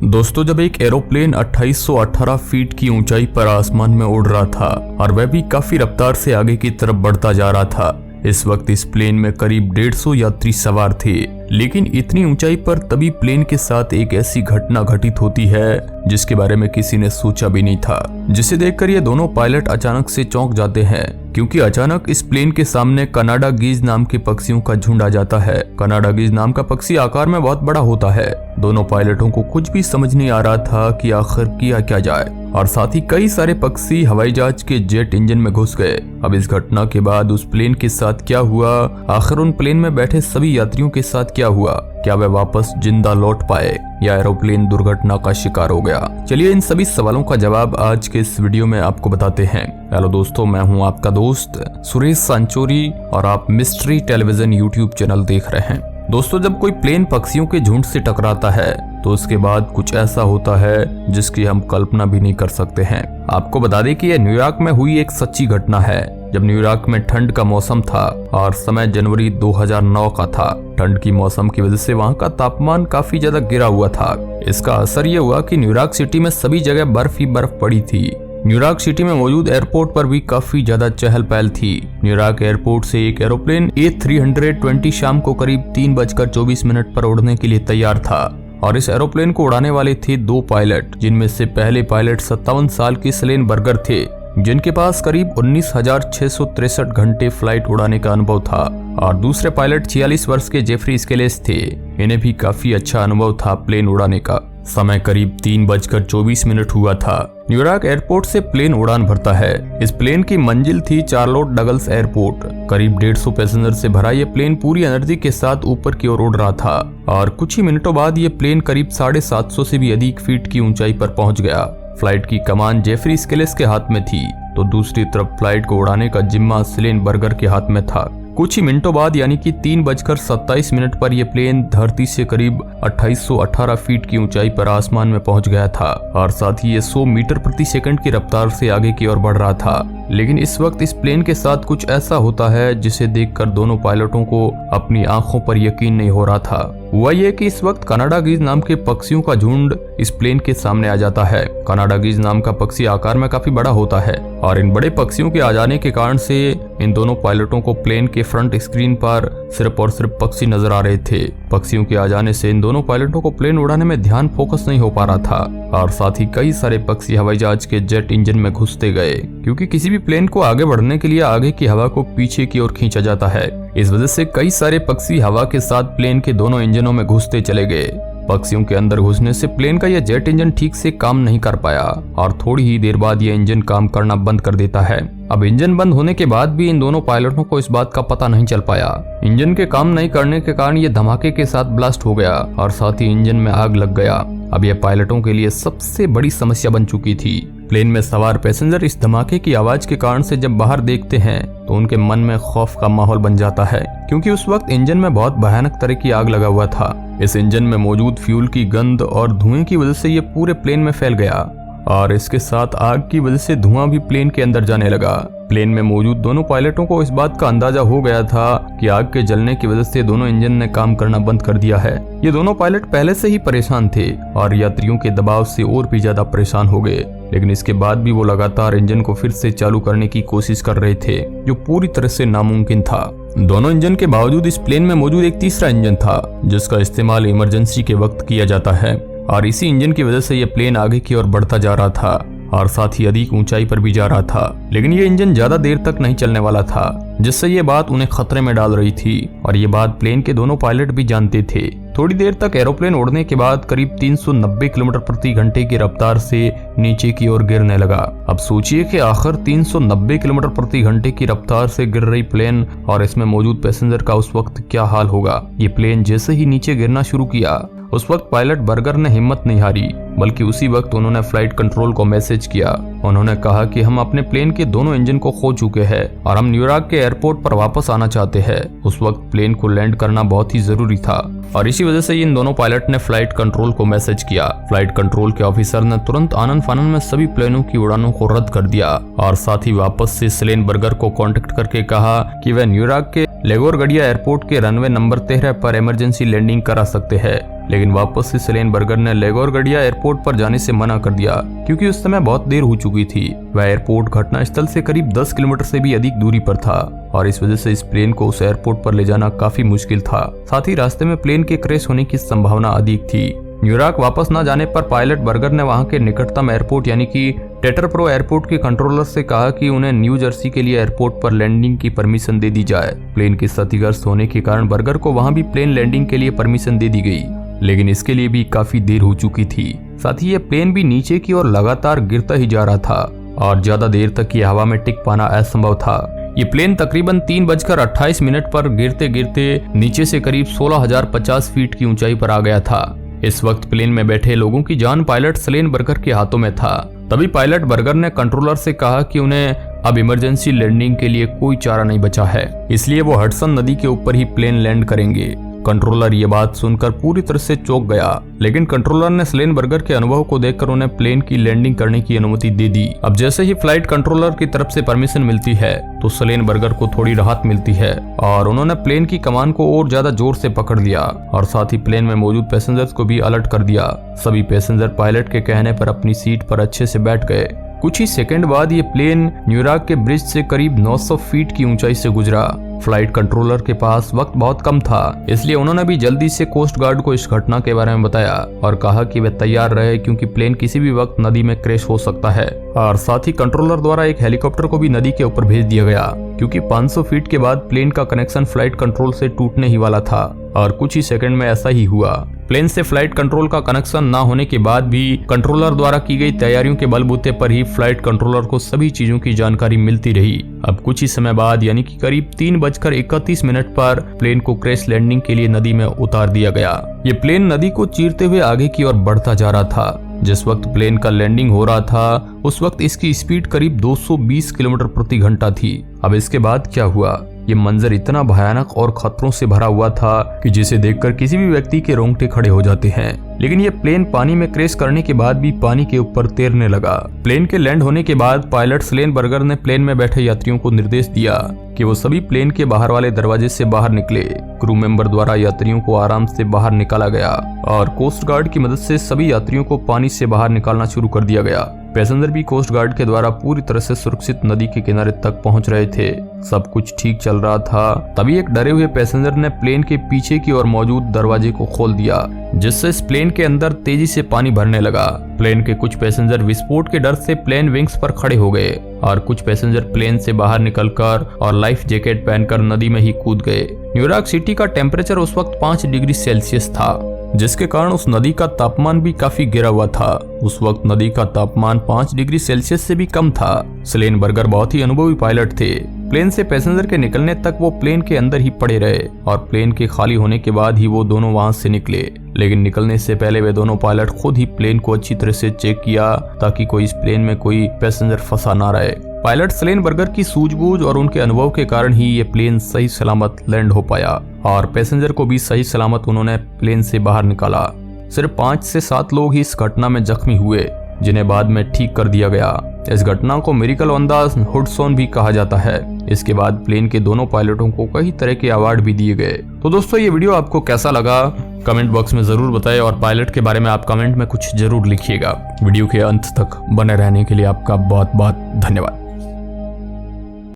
दोस्तों, जब एक एरोप्लेन 2818 फीट की ऊंचाई पर आसमान में उड़ रहा था और वह भी काफी रफ्तार से आगे की तरफ बढ़ता जा रहा था। इस वक्त इस प्लेन में करीब 150 यात्री सवार थे, लेकिन इतनी ऊंचाई पर तभी प्लेन के साथ एक ऐसी घटना घटित होती है जिसके बारे में किसी ने सोचा भी नहीं था, जिसे देखकर ये दोनों पायलट अचानक से चौंक जाते हैं, क्योंकि अचानक इस प्लेन के सामने कनाडा गीज नाम के पक्षियों का झुंड आ जाता है। कनाडा गीज नाम का पक्षी आकार में बहुत बड़ा होता है। दोनों पायलटों को कुछ भी समझ नहीं आ रहा था कि आखिर किया क्या जाए, और साथ ही कई सारे पक्षी हवाई जहाज के जेट इंजन में घुस गए। अब इस घटना के बाद उस प्लेन के साथ क्या हुआ, आखिर उन प्लेन में बैठे सभी यात्रियों के साथ क्या हुआ, क्या वे वापस जिंदा लौट पाए या एरोप्लेन दुर्घटना का शिकार हो गया? चलिए इन सभी सवालों का जवाब आज के इस वीडियो में आपको बताते हैं। हेलो दोस्तों, मैं हूं आपका दोस्त सुरेश सांचोरी और आप मिस्ट्री टेलीविजन यूट्यूब चैनल देख रहे हैं। दोस्तों, जब कोई प्लेन पक्षियों के झुंड से टकराता है तो उसके बाद कुछ ऐसा होता है जिसकी हम कल्पना भी नहीं कर सकते हैं। आपको बता दें कि यह न्यूयॉर्क में हुई एक सच्ची घटना है, जब न्यूयॉर्क में ठंड का मौसम था और समय जनवरी 2009 का था। ठंड की मौसम की वजह से वहां का तापमान काफी ज्यादा गिरा हुआ था। इसका असर ये हुआ कि न्यूयॉर्क सिटी में सभी जगह बर्फ ही बर्फ पड़ी थी। न्यूयॉर्क सिटी में मौजूद एयरपोर्ट पर भी काफी ज्यादा चहल पहल थी। न्यूयॉर्क एयरपोर्ट से एक एरोप्लेन A320 शाम को करीब 3:24 पर उड़ने के लिए तैयार था, और इस एरोप्लेन को उड़ाने वाले थे 2 पायलट, जिनमें से पहले पायलट 57 साल के सलेन बर्गर थे, जिनके पास करीब 19,663 घंटे फ्लाइट उड़ाने का अनुभव था, और दूसरे पायलट 46 वर्ष के जेफरी स्केलेस थे। इन्हें भी काफी अच्छा अनुभव था प्लेन उड़ाने का। समय करीब 3:24 हुआ था। न्यूयॉर्क एयरपोर्ट से प्लेन उड़ान भरता है। इस प्लेन की मंजिल थी चार्लोट डगल्स एयरपोर्ट। करीब 150 पैसेंजर से भरा ये प्लेन पूरी एनर्जी के साथ ऊपर की ओर उड़ रहा था, और कुछ ही मिनटों बाद ये प्लेन करीब 750 से भी अधिक फीट की ऊंचाई पर पहुंच गया। फ्लाइट की कमान जेफरी स्केलेस के हाथ में थी, तो दूसरी तरफ फ्लाइट को उड़ाने का जिम्मा सलेन बर्गर के हाथ में था। कुछ ही मिनटों बाद यानी कि 3:27 पर यह प्लेन धरती से करीब 2818 फीट की ऊंचाई पर आसमान में पहुंच गया था, और साथ ही ये 100 मीटर प्रति सेकंड की रफ्तार से आगे की ओर बढ़ रहा था। लेकिन इस वक्त इस प्लेन के साथ कुछ ऐसा होता है जिसे देखकर दोनों पायलटों को अपनी आंखों पर यकीन नहीं हो रहा था। हुआ ये कि इस वक्त कनाडा गीज नाम के पक्षियों का झुंड इस प्लेन के सामने आ जाता है। कनाडा गीज नाम का पक्षी आकार में काफी बड़ा होता है, और इन बड़े पक्षियों के आ जाने के कारण से इन दोनों पायलटों को प्लेन के फ्रंट स्क्रीन पर सिर्फ और सिर्फ पक्षी नजर आ रहे थे। पक्षियों के आ जाने से इन दोनों पायलटों को प्लेन उड़ाने में ध्यान फोकस नहीं हो पा रहा था, और साथ ही कई सारे पक्षी हवाई जहाज के जेट इंजन में घुसते गए, क्योंकि किसी भी प्लेन को आगे बढ़ने के लिए आगे की हवा को पीछे की ओर खींचा जाता है। इस वजह से कई सारे पक्षी हवा के साथ प्लेन के दोनों इंजनों में घुसते चले गए। पक्षियों के अंदर घुसने से प्लेन का यह जेट इंजन ठीक से काम नहीं कर पाया, और थोड़ी ही देर बाद यह इंजन काम करना बंद कर देता है। अब इंजन बंद होने के बाद भी इन दोनों पायलटों को इस बात का पता नहीं चल पाया। इंजन के काम नहीं करने के कारण यह धमाके के साथ ब्लास्ट हो गया, और साथ ही इंजन में आग लग गया। अब यह पायलटों के लिए सबसे बड़ी समस्या बन चुकी थी। प्लेन में सवार पैसेंजर इस धमाके की आवाज के कारण से जब बाहर देखते हैं तो उनके मन में खौफ का माहौल बन जाता है, क्योंकि उस वक्त इंजन में बहुत भयानक तरह की आग लगा हुआ था। इस इंजन में मौजूद फ्यूल की गंध और धुएं की वजह से ये पूरे प्लेन में फैल गया, और इसके साथ आग की वजह से धुआं भी प्लेन के अंदर जाने लगा। प्लेन में मौजूद दोनों पायलटों को इस बात का अंदाजा हो गया था कि आग के जलने की वजह से दोनों इंजन ने काम करना बंद कर दिया है। ये दोनों पायलट पहले से ही परेशान थे और यात्रियों के दबाव से और भी ज्यादा परेशान हो गए, लेकिन इसके बाद भी वो लगातार इंजन को फिर से चालू करने की कोशिश कर रहे थे, जो पूरी तरह से नामुमकिन था। दोनों इंजन के बावजूद इस प्लेन में मौजूद एक तीसरा इंजन था, जिसका इस्तेमाल इमरजेंसी के वक्त किया जाता है, और इसी इंजन की वजह से यह प्लेन आगे की ओर बढ़ता जा रहा था, और साथ ही अधिक ऊंचाई पर भी जा रहा था। लेकिन ये इंजन ज्यादा देर तक नहीं चलने वाला था, जिससे ये बात उन्हें खतरे में डाल रही थी, और ये बात प्लेन के दोनों पायलट भी जानते थे। थोड़ी देर तक एरोप्लेन उड़ने के बाद करीब 390 किलोमीटर प्रति घंटे की रफ्तार से नीचे की ओर गिरने लगा। अब सोचिए कि आखिर 390 किलोमीटर प्रति घंटे की रफ्तार से गिर रही प्लेन और इसमें मौजूद पैसेंजर का उस वक्त क्या हाल होगा। ये प्लेन जैसे ही नीचे गिरना शुरू किया, उस वक्त पायलट बर्गर ने हिम्मत नहीं हारी, बल्कि उसी वक्त उन्होंने फ्लाइट कंट्रोल को मैसेज किया। उन्होंने कहा कि हम अपने प्लेन के दोनों इंजन को खो चुके हैं और हम न्यूयॉर्क के एयरपोर्ट पर वापस आना चाहते हैं। उस वक्त प्लेन को लैंड करना बहुत ही जरूरी था, और इसी वजह से इन दोनों पायलट ने फ्लाइट कंट्रोल को मैसेज किया। फ्लाइट कंट्रोल के ऑफिसर ने तुरंत आनन फानन में सभी प्लेनों की उड़ानों को रद्द कर दिया, और साथ ही वापस से सलेन बर्गर को कांटेक्ट करके कहा कि वह न्यूयॉर्क के लेगोरगडिया एयरपोर्ट के रनवे नंबर 13 पर इमरजेंसी लैंडिंग करा सकते हैं, लेकिन वापस से स्लेनबर्गर ने लेगोरगडिया एयरपोर्ट पर जाने से मना कर दिया क्योंकि उस समय बहुत देर हो चुकी थी। वह एयरपोर्ट घटनास्थल से करीब 10 किलोमीटर से भी अधिक दूरी पर था और इस वजह से इस प्लेन को उस एयरपोर्ट पर ले जाना काफी मुश्किल था। साथ ही रास्ते में प्लेन के क्रैश होने की संभावना अधिक थी। न्यूयॉर्क वापस न जाने पर पायलट बर्गर ने वहां के निकटतम एयरपोर्ट यानी कि टेटरप्रो एयरपोर्ट के कंट्रोलर से कहा कि उन्हें न्यू जर्सी के लिए एयरपोर्ट पर लैंडिंग की परमिशन दे दी जाए। प्लेन के क्षतिग्रस्त होने के कारण बर्गर को वहां भी प्लेन लैंडिंग के लिए परमिशन दे दी गई, लेकिन इसके लिए भी काफी देर हो चुकी थी। साथ ही ये प्लेन भी नीचे की ओर लगातार गिरता ही जा रहा था और ज्यादा देर तक ये हवा में टिक पाना असंभव था। ये प्लेन तकरीबन 3:28 पर गिरते गिरते नीचे से करीब 16,050 फीट की ऊंचाई पर आ गया था। इस वक्त प्लेन में बैठे लोगों की जान पायलट स्लेनबर्गर के हाथों में था। तभी पायलट बर्गर ने कंट्रोलर से कहा कि उन्हें अब इमरजेंसी लैंडिंग के लिए कोई चारा नहीं बचा है, इसलिए वो हडसन नदी के ऊपर ही प्लेन लैंड करेंगे। कंट्रोलर ये बात सुनकर पूरी तरह से चौंक गया, लेकिन कंट्रोलर ने स्लेनबर्गर के अनुभव को देखकर उन्हें प्लेन की लैंडिंग करने की अनुमति दे दी। अब जैसे ही फ्लाइट कंट्रोलर की तरफ से परमिशन मिलती है तो स्लेनबर्गर को थोड़ी राहत मिलती है और उन्होंने प्लेन की कमान को और ज्यादा जोर से पकड़ लिया और साथ ही प्लेन में मौजूद पैसेंजर्स को भी अलर्ट कर दिया। सभी पैसेंजर पायलट के कहने पर अपनी सीट पर अच्छे से बैठ गए। कुछ ही सेकंड बाद ये प्लेन न्यूयॉर्क के ब्रिज से करीब 900 फीट की ऊंचाई से गुजरा। फ्लाइट कंट्रोलर के पास वक्त बहुत कम था, इसलिए उन्होंने भी जल्दी से कोस्ट गार्ड को इस घटना के बारे में बताया और कहा कि वे तैयार रहे क्योंकि प्लेन किसी भी वक्त नदी में क्रैश हो सकता है। और साथ ही कंट्रोलर द्वारा एक हेलीकॉप्टर को भी नदी के ऊपर भेज दिया गया क्योंकि 500 फीट के बाद प्लेन का कनेक्शन फ्लाइट कंट्रोल से टूटने ही वाला था और कुछ ही सेकंड में ऐसा ही हुआ। प्लेन से फ्लाइट कंट्रोल का कनेक्शन ना होने के बाद भी कंट्रोलर द्वारा की गई तैयारियों के बलबूते पर ही फ्लाइट कंट्रोलर को सभी चीजों की जानकारी मिलती रही। अब कुछ ही समय बाद यानी कि करीब 3:31 पर प्लेन को क्रैश लैंडिंग के लिए नदी में उतार दिया गया। ये प्लेन नदी को चीरते हुए आगे की ओर बढ़ता जा रहा था। जिस वक्त प्लेन का लैंडिंग हो रहा था उस वक्त इसकी स्पीड करीब 220 किलोमीटर प्रति घंटा थी। अब इसके बाद क्या हुआ? ये मंजर इतना भयानक और खतरों से भरा हुआ था कि जिसे देखकर किसी भी व्यक्ति के रोंगटे खड़े हो जाते हैं। लेकिन ये प्लेन पानी में क्रैश करने के बाद भी पानी के ऊपर तैरने लगा। प्लेन के लैंड होने के बाद पायलट स्लेनबर्गर ने प्लेन में बैठे यात्रियों को निर्देश दिया कि वो सभी प्लेन के बाहर वाले दरवाजे से बाहर निकले। क्रू मेंबर द्वारा यात्रियों को आराम से बाहर निकाला गया और कोस्ट गार्ड की मदद से सभी यात्रियों को पानी से बाहर निकालना शुरू कर दिया गया। पैसेंजर भी कोस्ट गार्ड के द्वारा पूरी तरह से सुरक्षित नदी के किनारे तक पहुंच रहे थे। सब कुछ ठीक चल रहा था, तभी एक डरे हुए पैसेंजर ने प्लेन के पीछे की ओर मौजूद दरवाजे को खोल दिया, जिससे इस प्लेन के अंदर तेजी से पानी भरने लगा। प्लेन के कुछ पैसेंजर विस्फोट के डर से प्लेन विंग्स पर खड़े हो गए और कुछ पैसेंजर प्लेन से बाहर निकलकर और लाइफ जैकेट पहनकर नदी में ही कूद गए। न्यूयॉर्क सिटी का टेम्परेचर उस वक्त 5 डिग्री सेल्सियस था, जिसके कारण उस नदी का तापमान भी काफी गिरा हुआ था। उस वक्त नदी का तापमान 5 डिग्री सेल्सियस से भी कम था। स्लेनबर्गर बहुत ही अनुभवी पायलट थे। प्लेन से पैसेंजर के निकलने तक वो प्लेन के अंदर ही पड़े रहे और प्लेन के खाली होने के बाद ही वो दोनों वहां से निकले। लेकिन निकलने से पहले वे दोनों पायलट खुद ही प्लेन को अच्छी तरह से चेक किया ताकि कोई इस प्लेन में कोई पैसेंजर फंसा ना रहे। पायलट स्लेनबर्गर की सूझबूझ और उनके अनुभव के कारण ही ये प्लेन सही सलामत लैंड हो पाया और पैसेंजर को भी सही सलामत उन्होंने प्लेन से बाहर निकाला। सिर्फ 5 से 7 लोग ही इस घटना में जख्मी हुए, जिन्हें बाद में ठीक कर दिया गया। इस घटना को मिरेकल ऑन द हुडसन भी कहा जाता है। इसके बाद प्लेन के दोनों पायलटों को कई तरह के अवार्ड भी दिए गए। तो दोस्तों, ये वीडियो आपको कैसा लगा कमेंट बॉक्स में जरूर बताएं और पायलट के बारे में आप कमेंट में कुछ जरूर लिखिएगा। वीडियो के अंत तक बने रहने के लिए आपका बहुत बहुत धन्यवाद।